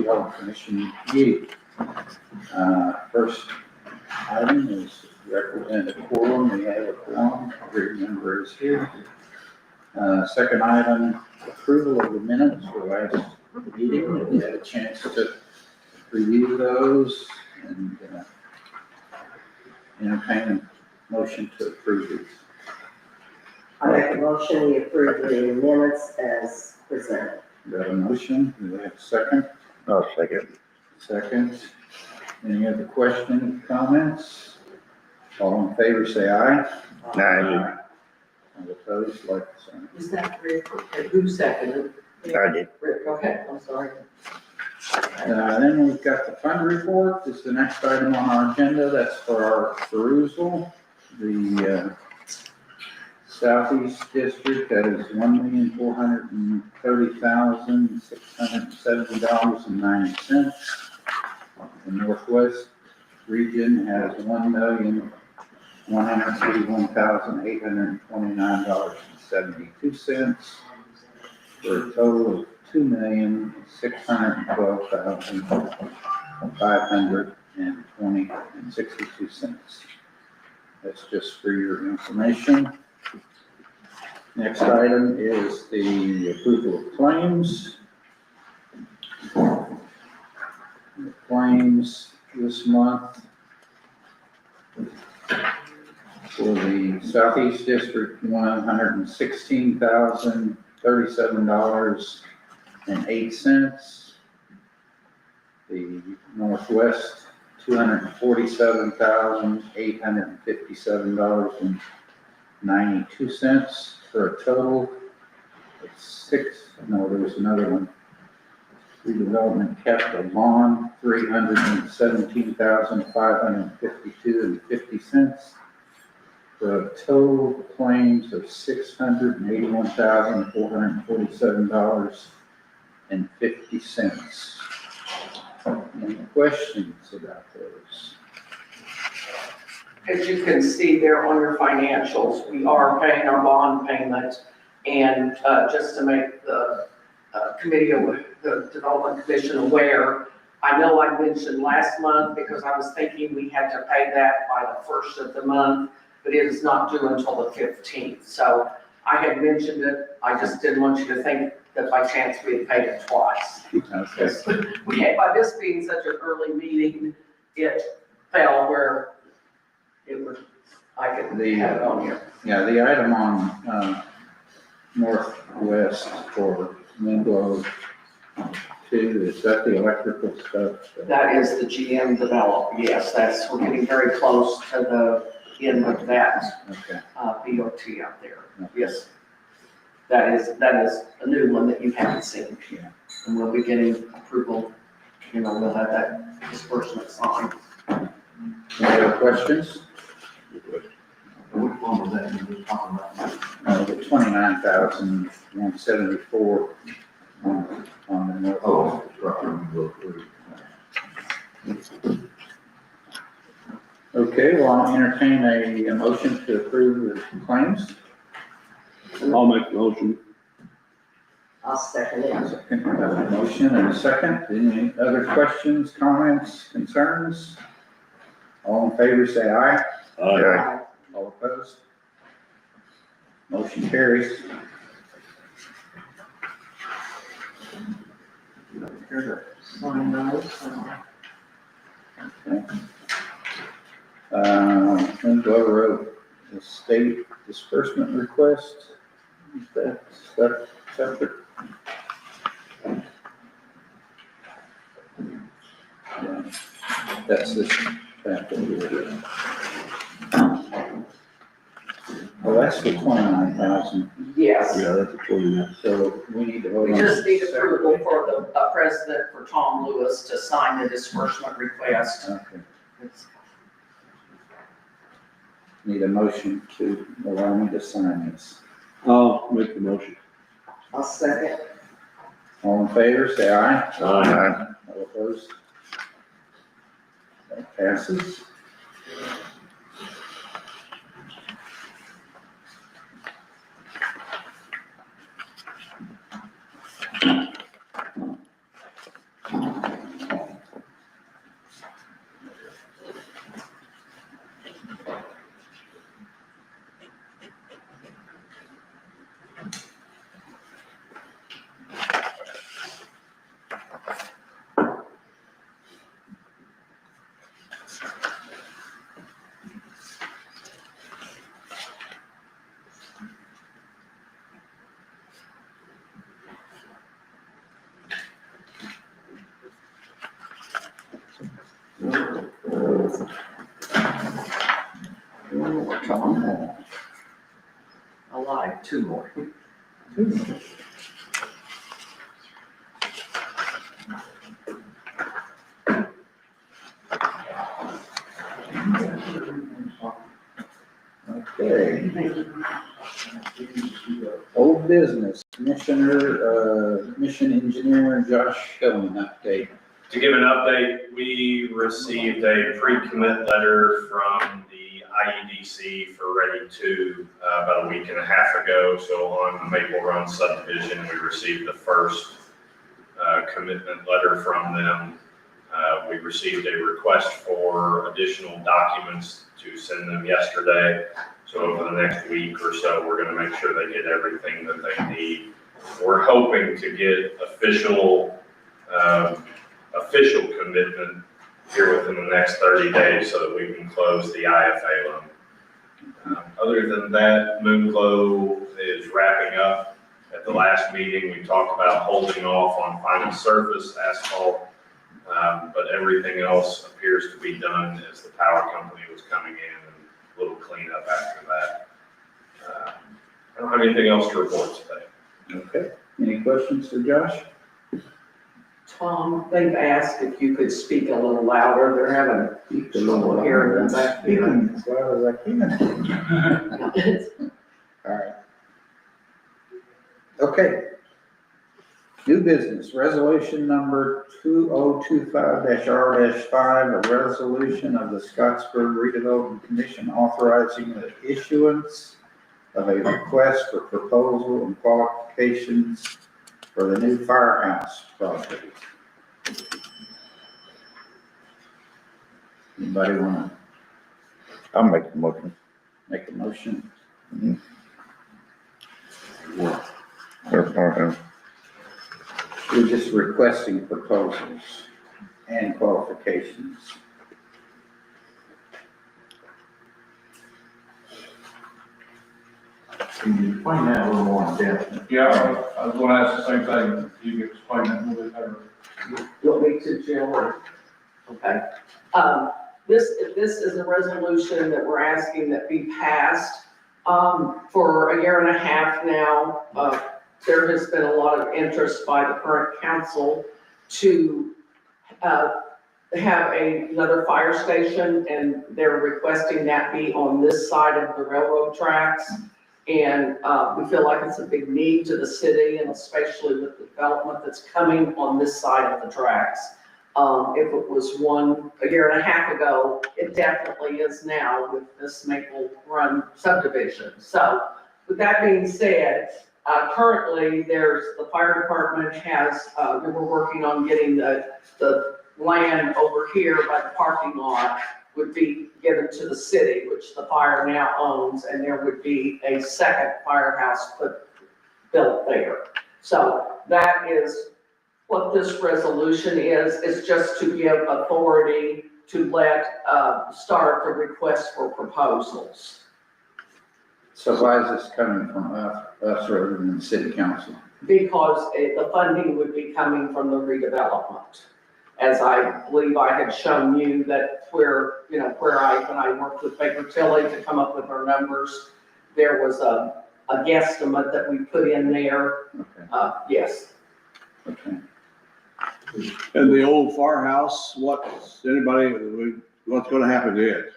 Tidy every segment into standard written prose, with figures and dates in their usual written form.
Redevelopment Commission meeting. First item is represent a quorum. We have a quorum. Every member is here. Second item, approval of the minutes for last meeting. We had a chance to review those and entertain a motion to approve these. I make a motion, we approve the minutes as presented. Got a motion? Do we have a second? I'll second. Second. Any other questions, comments? All in favor, say aye. Aye. All opposed, like the same. Is that Rick? Who seconded? I did. Rick, go ahead, I'm sorry. Then we've got the fund report. This is the next item on our agenda. That's for our perusal. The Southeast District, that is $1,430,670.90. The Northwest Region has $1,181,829.72 for a total of $2,612,520.62. That's just for your information. Next item is the approval of claims. The claims this month for the Southeast District, $116,037.08. The Northwest, $247,857.92 for a total of there was another one. Redevelopment capital bond, $317,552.50 for a total claims of $681,447.50. Any questions about those? As you can see there on your financials, we are paying our bond payment. And just to make the committee, the Development Commission aware, I know I mentioned last month because I was thinking we had to pay that by the 1st of the month, but it is not due until the 15th. So I had mentioned it. I just didn't want you to think that by chance we had paid it twice. Okay. We had, by this being such an early meeting, it fell where it would, I could have it on here. Yeah, the item on Northwest for Winslow 2, is that the electrical stuff? That is the GM develop, yes, we're getting very close to the end of that, Okay. BOT out there, yes. That is a new one that you haven't seen. Yeah. And we'll be getting approval, we'll have that disbursement signed. Any other questions? Which one was that you were talking about? The 29,174 on the North. Oh, right. Okay, well, I'll entertain a motion to approve the claims. I'll make the motion. I'll second it. Second, a motion and a second. Any other questions, comments, concerns? All in favor, say aye. Aye. All opposed? Motion carries. Sign those. Okay. Winslow Road, the state disbursement request. Is that separate? Yeah, that's this packet here. Well, that's the 29,000. Yes, Yeah, that's a 29. So we need to vote we on. just need this approval for the president, for Tom Lewis, to sign the disbursement request. separately. Okay. Need a motion to allow me to sign this. I'll make the motion. I'll second. All in favor, say aye. Aye. All opposed? That passes. have two more. Okay. Old business, Commission Engineer Josh Hillman update. To give an update, we received a pre-commit letter from the IEDC for Ready 2 about a week and a half ago. So on the Maple Run subdivision, we received the first commitment letter from them. We received a request for additional documents to send them yesterday. So over the next week or so, we're going to make sure they get everything that they need. We're hoping to get official commitment here within the next 30 days so that we can close the IFA loan. Other than that, Moonglow is wrapping up. At the last meeting, we talked about holding off on final surface asphalt, but everything else appears to be done as the power company was coming in, and a little cleanup after that. I don't have anything else to report today. Okay, any questions for Josh? Tom, they've asked if you could speak a little louder. They're having trouble hearing them back there. Speaking as loud as I can. All right. Okay. New business, resolution number 2025-R-5, a resolution of the Scottsburg Redevelopment Commission authorizing the issuance of a request for proposal and qualifications for the new firehouse project. Anybody want I'll make the motion. to make a motion? We're just requesting proposals and qualifications. Can you explain that a little more in depth? Yeah, I was gonna ask the same thing, you can explain that a little bit better. You want me to, Jill, or? Okay. This is a resolution that we're asking that be passed. For a year and a half now, there has been a lot of interest by the current council to have another fire station, and they're requesting that be on this side of the railroad tracks. And we feel like it's a big need to the city, and especially with the development that's coming on this side of the tracks. If it was one a year and a half ago, it definitely is now with this Maple Run subdivision. So with that being said, currently the fire department has, we're working on getting the land over here by the parking lot would be given to the city, which the fire now owns, and there would be a second firehouse built there. So that is what this resolution is just to give authority to start the request for proposals. So why is this coming from us rather than the city council? Because the funding would be coming from the redevelopment. As I believe I had shown you that when I worked with Baker Tilly to come up with our numbers, there was a guesstimate that we put in there. Okay. Yes. Okay. And the old firehouse, what's gonna happen to it?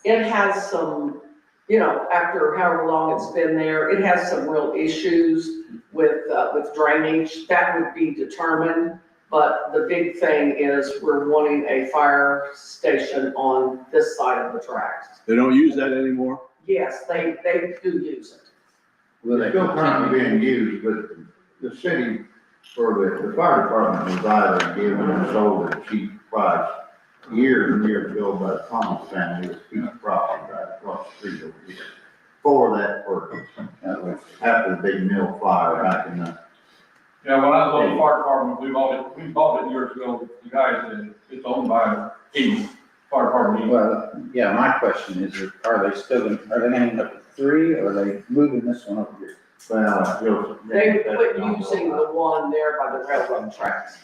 It has some, after however long it's been there, it has some real issues with drainage. That would be determined. But the big thing is we're wanting a fire station on this side of the tracks. They don't use that anymore? Yes, they do use it. Will It's they still currently being used, but the city, or the fire department was either given or sold at a cheap price years and years ago by the Thomas family, this piece of property right across the street over here, for that purpose, after the big mill fire back in the. Yeah, when I was on the fire department, we bought it years ago, you guys, and it's owned by Eaton Fire Department. Well, yeah, my question is, are they gonna end up with 3, or are they moving this one over here? Well, They quit using the one there by the railroad tracks.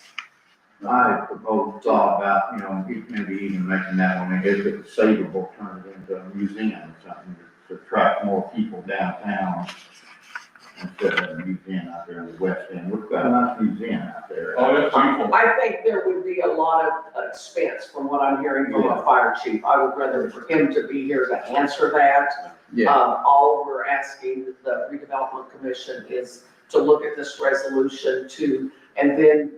I proposed thought about, maybe even making that one, I guess it's savable, turn it into a museum or something. to attract more people downtown instead of a museum out there in the west end. We've got a nice museum out there. Oh, it's beautiful. I think there would be a lot of expense from what I'm hearing from a fire chief. I would rather for him to be here to answer that. Yeah, All we're asking the redevelopment commission is to look at this resolution and then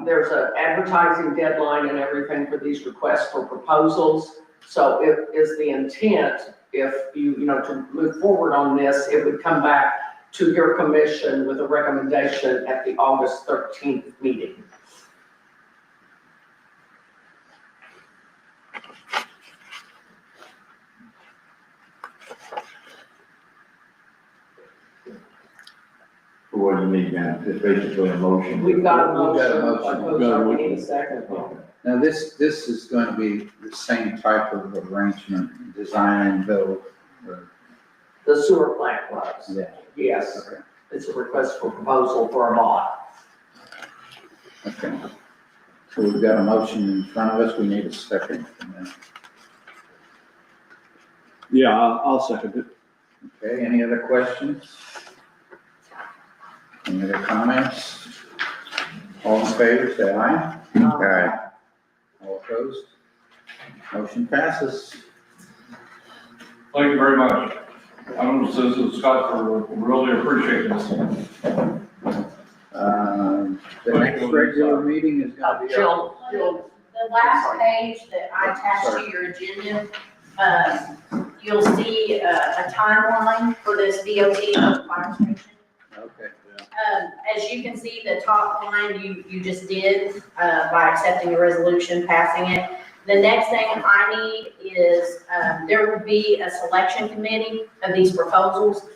there's an advertising deadline and everything for these requests for proposals. So is the intent, if to move forward on this, it would come back to your commission with a recommendation at the August 13th meeting. So what do you need now? It's basically a motion. We've got a We've got a motion, motion. but we need a second. now this is going to be the same type of arrangement, design and build. The sewer plant was, Yeah, yes, okay, it's a request for proposal for a bond. okay. So we've got a motion in front of us, we need a second. Yeah, I'll second it. Okay, any other questions? Any other comments? All in favor, say aye. Aye. All opposed? Motion passes. Thank you very much. I know the citizens of Scottsburg will really appreciate this. The next regular meeting is gonna be. Jill, The last page that I attached to your agenda, you'll see a timeline for this DOT fire station. Okay, As you can see, the top line you just did by accepting the resolution, passing it. The next thing I need is, there will be a selection committee of these proposals.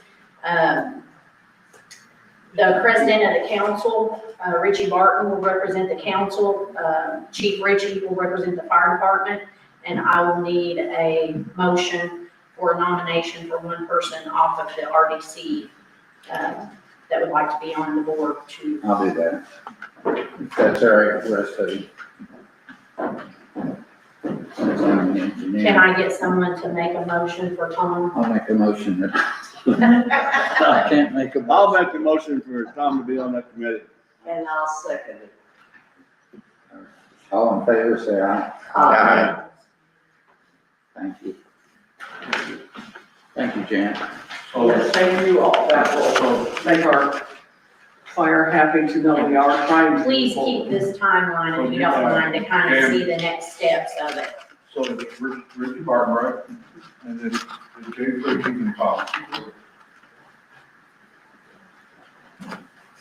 The president of the council, Richie Barton, will represent the council. Chief Richie will represent the fire department. And I will need a motion for a nomination for one person off of the RDC that would like to be on the board to. I'll do that. If that's all right with the rest of you. Since I'm an engineer, Can I get someone to make a motion for Tom? I'll make a motion that, I can't make a. I'll make the motion for Tom to be on that committee. And I'll second it. All in favor, say aye. Aye. Thank you. Thank you, Jan. yes, thank you all. That will make our fire happy to know we are trying to. Please keep this timeline if you don't mind to kind of see the next steps of it. So it's Richie Barton, right? And then James Ritchie can call.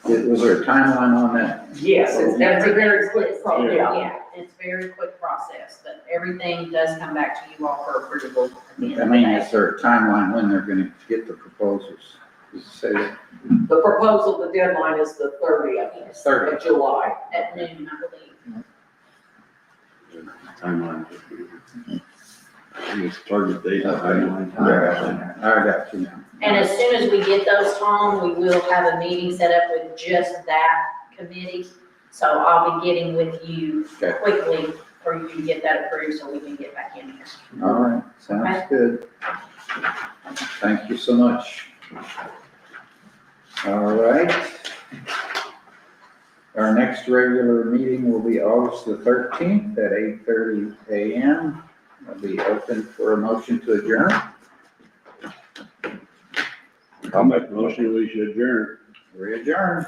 Was there a timeline on that? Yes, that's a very quick process. Yeah, it's a very quick process, but everything does come back to you all for approval. at the end I of the mean, day. is there a timeline when they're gonna get the proposals? Does it say that? The proposal, the deadline is the 30th Yes, of July. at noon, I believe. Timeline. It's target date. I got you now. And as soon as we get those, Tom, we will have a meeting set up with just that committee. So I'll be getting with you Okay. quickly for you to get that approved so we can get back in here. All right, sounds good. Thank you so much. All right. Our next regular meeting will be August the 13th at 8:30 a.m. It'll be open for a motion to adjourn. I'll make the motion, we should adjourn. We adjourn.